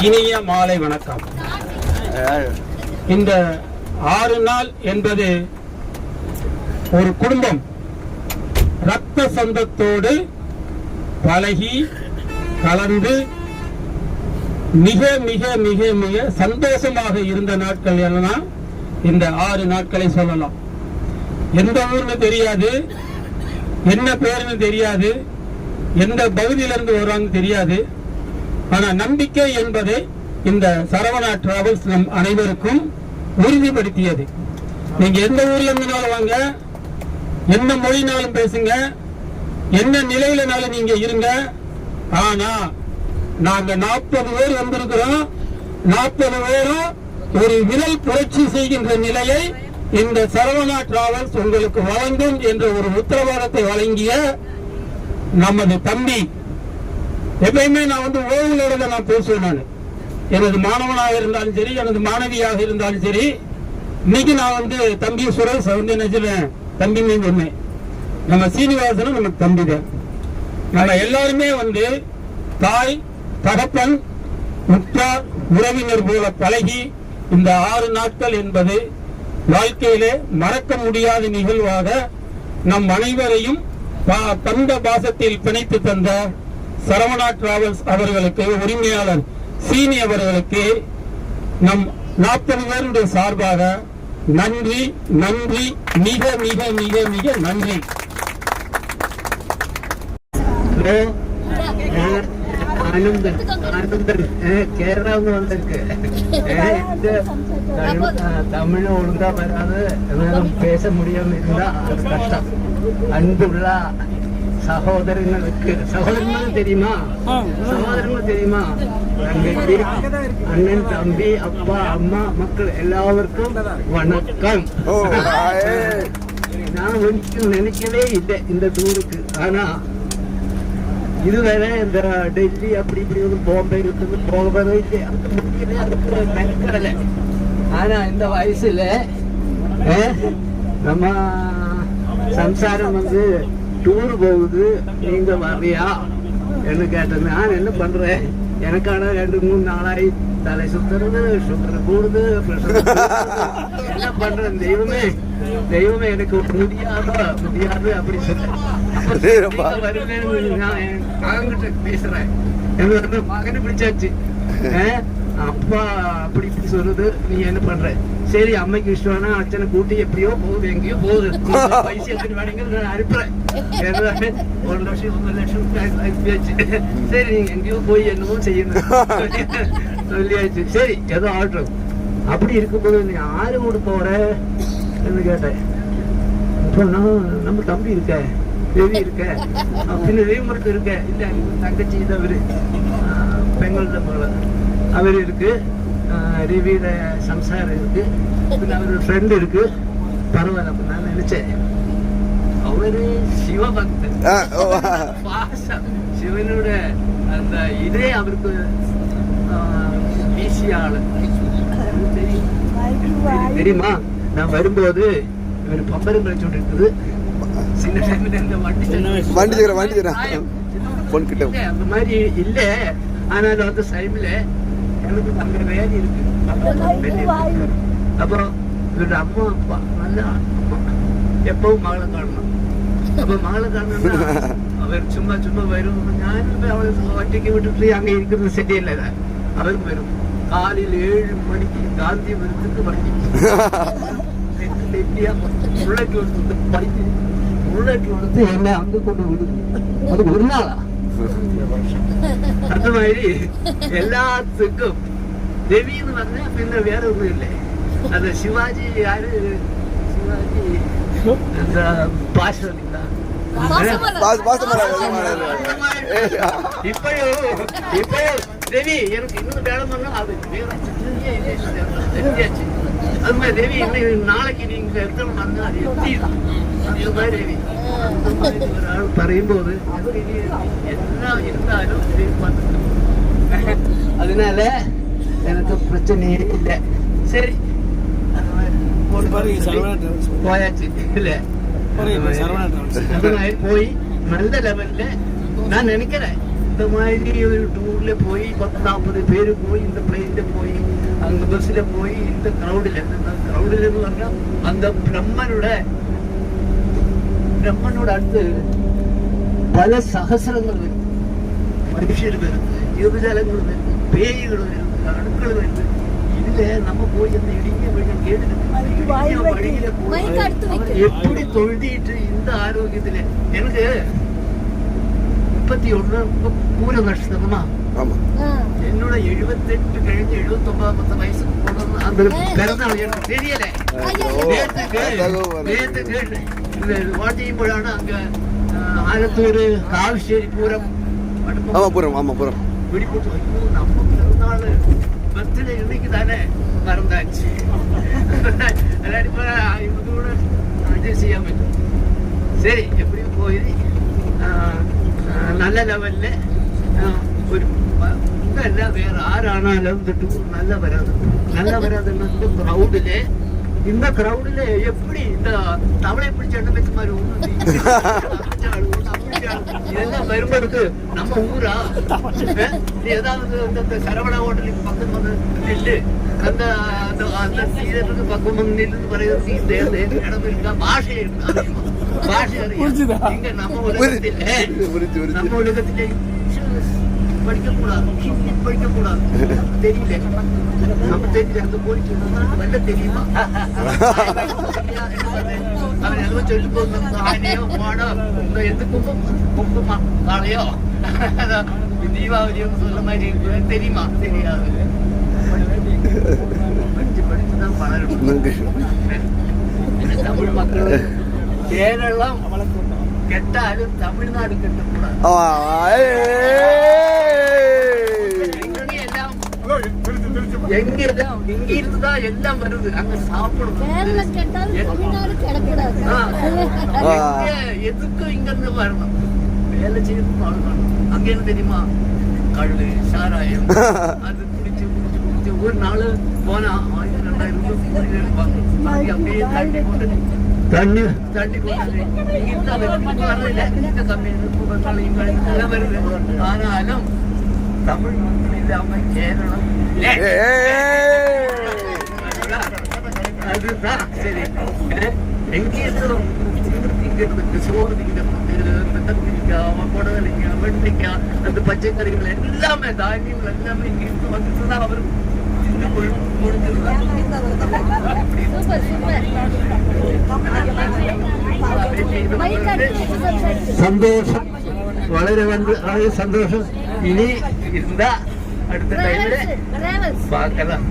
இனிய மாலை வணக்கம். இந்த 6 நாள் என்பது ஒரு குடும்பம் ரத்த சொந்தத்தோடு பழகி கலந்து மிக மிக மிக மிக சந்தோஷமாக இருந்த நாட்கள் எல்லாம் இந்த 6 நாட்களை சொல்லலாம். எந்த ஊர்னு தெரியாது, என்ன பேருன்னு தெரியாது, எந்த பகுதியிலிருந்து வருவாங்க தெரியாது. ஆனா நம்பிக்கை என்பதை இந்த சரவணா டிராவல்ஸ் நம் அனைவருக்கும் உறுதிப்படுத்தியது. நீங்க எந்த ஊர்ல இருந்தாலும் வாங்க, என்ன மொழினாலும் பேசுங்க, என்ன நிலையிலனாலும் நீங்க இருங்க. ஆனா நாங்க 40 பேர் வந்திருக்கிறோம். 40 பேரும் ஒரு விரல் புரட்சி செய்கின்ற நிலையை இந்த சரவணா டிராவல்ஸ் உங்களுக்கு வழங்கும் என்ற ஒரு உத்தரவாதத்தை வழங்கிய நமது தம்பி. எப்பயுமே நான் ஓய்வுகளோட நான் பேசுவேன். நான் எனது மாணவனாக இருந்தாலும் சரி, எனது மாணவியாக இருந்தாலும் சரி, இன்னைக்கு நான் தம்பி சுரேஷ் என்ன சொல்லுவேன், தம்பி சொன்னேன். நம்ம சீனிவாசனும் நமக்கு தம்பி தான். நம்ம எல்லாருமே தாய் தகப்பன் உற்றார் உறவினர் போல பழகி இந்த 6 நாட்கள் என்பது வாழ்க்கையிலே மறக்க முடியாத நிகழ்வாக நம் அனைவரையும் தந்த பாசத்தில் பிணைத்து தந்த சரவணா டிராவல்ஸ் அவர்களுக்கு, உரிமையாளர் சீனி அவர்களுக்கு நம் 40 பேருடைய சார்பாக நன்றி நன்றி, மிக மிக மிக மிக நன்றி. கேரளாவுக்கு வந்திருக்கு. தமிழ் ஒழுங்கா வராது, பேச முடியாம இருந்தா அது கஷ்டம். அன்புள்ள சகோதரர்களுக்கு, சகோதரர்கள் தெரியுமா, சகோதரர்கள் தெரியுமா, தங்கச்சி, அண்ணன், தம்பி, அப்பா, அம்மா, மக்கள் எல்லாருக்கும் வணக்கம். நான் நினைக்கவே இல்லை இந்த டூருக்கு. ஆனா இதுவரை இந்த டெல்லி அப்படி இப்படி பாம்பே இருக்குது போகவே இல்லை. அதுக்கு ஆனா இந்த வயசுல நம்ம சம்சாரம் டூர் போகுது, நீங்க வர்றியா என்று கேட்டேன். நான் என்ன பண்றேன், எனக்கான 2-3 நாளாய் தலை சுத்துறது, சுகர் கூடுது, என்ன பண்றேன், தெய்வமே தெய்வமே எனக்கு முடியாது அப்படி சொல்றேன். பேசுறேன், என்னோட மகனை பிடிச்சாச்சு. அப்பா அப்படி இப்படி சொல்லுது, நீ என்ன பண்ற, சரி அம்மைக்கு இஷ்டம்னா அச்சனை கூட்டி எப்படியோ போகுது, எங்கேயோ போகுது, பைசா எடுத்துட்டு வாடிங்க நான் அனுப்புறேன். 1 லட்சம் 1 லட்சம் அனுப்பியாச்சு. சரி நீங்க எங்கேயோ போய் என்னமோ செய்யணும் சொல்லியாச்சு. சரி ஏதோ ஆட்டும். அப்படி இருக்கும்போது நீ யாரு கூட போற என்று கேட்டேன். நம்ம தம்பி இருக்க, தேவி இருக்க, பின்ன ரீமருக்கு இருக்க, இல்ல தங்கச்சி அவரு பெங்களூர்ல போல அவர் இருக்கு, ரிவியில சம்சாரம் இருக்கு, பின்ன அவரோட ஃப்ரெண்ட் இருக்கு. பரவாயில்ல. அப்ப நான் நினைச்சேன் அவரு சிவபக்தன், சிவனோட அந்த இதே அவருக்கு வீசியாள தெரியுமா. நான் வரும்போது இவர் பம்பரம் கழிச்சு இருக்குது. சின்ன டைம்ல இந்த அந்த மாதிரி இல்ல. ஆனாலும் அந்த டைம்ல எனக்கு அங்க வேலை இருக்கு. அப்புறம் இவரோட அம்மா அப்பா நல்லா எப்பவும் மகளை காணணும். அப்ப மகளை காணணும்னா அவர் சும்மா சும்மா வரும். ഞാനും அவளுக்கு ஒറ്റയ്ക്ക് விட்டுட்டு அங்க இருக்கிறது சரியில்லை. அவருக்கு வரும் காலையில் 7 மணிக்கு காந்திபுரத்துக்கு வண்டி உள்ளக்கு கொடுத்து படிச்சு உள்ளக்கு கொடுத்து என்ன அங்க கொண்டு விடுது. அது ஒரு நாளா அந்த மாதிரி எல்லாத்துக்கும் தேவின்னு வந்தா பின்ன வேற ஒண்ணும் இல்லை. அந்த சிவாஜி யாரு, சிவாஜி அந்த பாஷா இப்பயும் தேவி எனக்கு இன்னொரு வேலை பண்ணா அது தெரிஞ்சாச்சு. அது மாதிரி தேவி இன்னும் நாளைக்கு நீங்க எத்தனை வந்தா அது எத்திதான். அது மாதிரி தேவி ஒரு ஆள் பறையும்போது எல்லாம் இருந்தாலும் அதனால எனக்கு பிரச்சனையே இல்லை. சரி போயாச்சு இல்ல போய் நல்ல லெவல்ல நான் நினைக்கிறேன் இந்த மாதிரி ஒரு டூர் ஊர்ல போய் 10-40 பேரு போய் இந்த பிளேன்ல போய் அங்க பஸ்ல போய் இந்த கிரௌடில் പറഞ്ഞ அந்த பிரம்மனோட அடுத்து பல சகசிரங்கள் வருது, மனுஷர் வருது, ജീവജാലങ്ങൾ വരുന്നു, പേയ്കൾ വരുന്നു, അണുക്കൾ വരുന്നു. ഇതില് നമ്മ പോയി എന്ന് ഇടുങ്ങിയ വഴി കേട്ടിട്ടുണ്ട്. വഴിയിലെ പോയി എപ്പടി തൊഴുതിയിട്ട് இந்த ஆரோக்கியத்துல எனக்கு 31 പൂര നക്ഷത്രമാ. എന്നോട് 78 കഴിഞ്ഞ് 79 വയസ്സ് அந்த பிறந்தாள் எனக்கு தெரியல. நேற்று கேட்டு வாட் ചെയ്യുമ്പോഴാണ് அங்க ആലത്തൂര് കാവശ്ശേരി പൂരം வெடிப்போட்டு ஐயோ நம்ம பிறந்தாள் பர்த்டே இன்னைக்கு தானே மறந்தாச்சு. எல்லாரும் இது கூட அட்ஜஸ்ட் செய்ய பറ്റുம். சரி எப்படியும் போய் நல்ல லெவல்ல ഒരു ഇതല്ല വേറെ ആരാണാലും തൊട്ട് നല്ല വരാതുള്ള ക്രൗഡില് இந்த கிரௌடில எப்படி இந்த தவளை பிடிச்ச எண்ணமெத்துமாரு இதெல்லாம் வரும்போது நம்ம ஊரா ஏதாவது இந்த சரவண ஹோட்டலுக்கு பக்கம் வந்து நின்று அந்த அந்த சீதத்துக்கு பக்கம் வந்து நின்று പറയുന്നത് இந்த இடம் இருக்கா பாஷை இருக்கு பாஷை அறியும் இங்க நம்ம உலகத்திலே படிக்கக்கூடாது தெரியல நம்ம தெரியல அந்த போலீஸ் நல்ல தெரியுமா அவன் எதுவும் சொல்லி போங்க ஆனையோ மாடோ எதுக்கும் குங்குமா காளையோ தீபாவளியோ சொல்ல மாதிரி தெரியுமா தெரியாது. படிச்சுதான் வளரணும். தமிழ் மக்கள் கேரளம் கெட்டாலும் தமிழ்நாடு கெட்டக்கூடாது. இங்க இருந்துதான் எல்லாம் வருது. அங்க சாப்பிடணும் எதுக்கும் இங்க இருந்து வரணும். வேலை செய்யறது வாழணும். அங்க என்ன தெரியுமா கள்ளு சாராயம் அது குடிச்சு ஒரு நாள் போனா 1000-2000 அப்படியே தண்ணி போட்டு வருது. ஆனாலும் தமிழ் மக்கள் இல்லாம கேரளம் அதுதான் சரி. எங்க இருக்கிறோம் இங்க சோறு புடலைக்காய் வெண்டைக்காய் அந்த பச்சைக்கறிகள் எல்லாமே தானியங்கள் எல்லாமே இங்க இருந்து வந்துட்டுதான் அவரு சந்தோஷம் വളരെ സന്തോഷം. ഇനി இருந்தா അടുത്ത ടൈമില് பார்க்கலாம்.